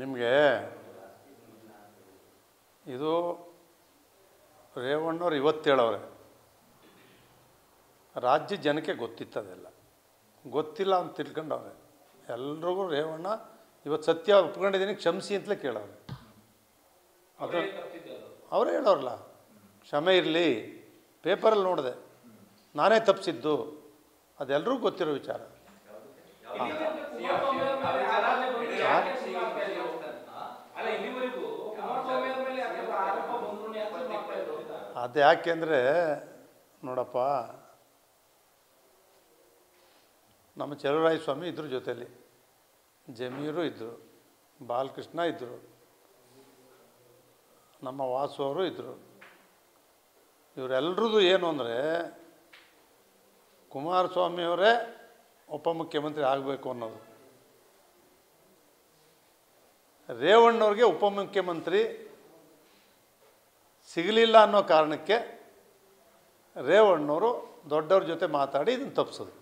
ನಿಮಗೆ ಇದು ರೇವಣ್ಣವ್ರು ಇವತ್ತು ಹೇಳೋರೆ, ರಾಜ್ಯ ಜನಕ್ಕೆ ಗೊತ್ತಿತ್ತದೆಲ್ಲ, ಗೊತ್ತಿಲ್ಲ ಅಂತ ತಿಳ್ಕೊಂಡವ್ರೆ. ಎಲ್ರಿಗೂ ರೇವಣ್ಣ ಇವತ್ತು ಸತ್ಯ ಒಪ್ಕೊಂಡಿದ್ದೀನಿ ಕ್ಷಮಿಸಿ ಅಂತಲೇ ಕೇಳೋರೆ. ಅದು ಅವರೇ ಹೇಳೋರಲ್ಲ, ಕ್ಷಮೆ ಇರಲಿ, ಪೇಪರಲ್ಲಿ ನೋಡಿದೆ ನಾನೇ ತಪ್ಪಿಸಿದ್ದು, ಅದೆಲ್ಲರಿಗೂ ಗೊತ್ತಿರೋ ವಿಚಾರ. ಅದು ಯಾಕೆಂದರೆ ನೋಡಪ್ಪ, ನಮ್ಮ ಚಲುವರಾಯ ಸ್ವಾಮಿ ಇದ್ರ ಜೊತೆಯಲ್ಲಿ, ಜಮೀರು ಇದ್ದರು, ಬಾಲಕೃಷ್ಣ ಇದ್ದರು, ನಮ್ಮ ವಾಸು ಅವರು ಇದ್ದರು. ಇವರೆಲ್ಲರದ್ದು ಏನು ಅಂದರೆ ಕುಮಾರಸ್ವಾಮಿಯವರೇ ಉಪಮುಖ್ಯಮಂತ್ರಿ ಆಗಬೇಕು ಅನ್ನೋದು. ರೇವಣ್ಣವ್ರಿಗೆ ಉಪಮುಖ್ಯಮಂತ್ರಿ ಸಿಗಲಿಲ್ಲ ಅನ್ನೋ ಕಾರಣಕ್ಕೆ ರೇವಣ್ಣವರು ದೊಡ್ಡವ್ರ ಜೊತೆ ಮಾತಾಡಿ ಇದನ್ನು ತಪ್ಪಿಸೋದು.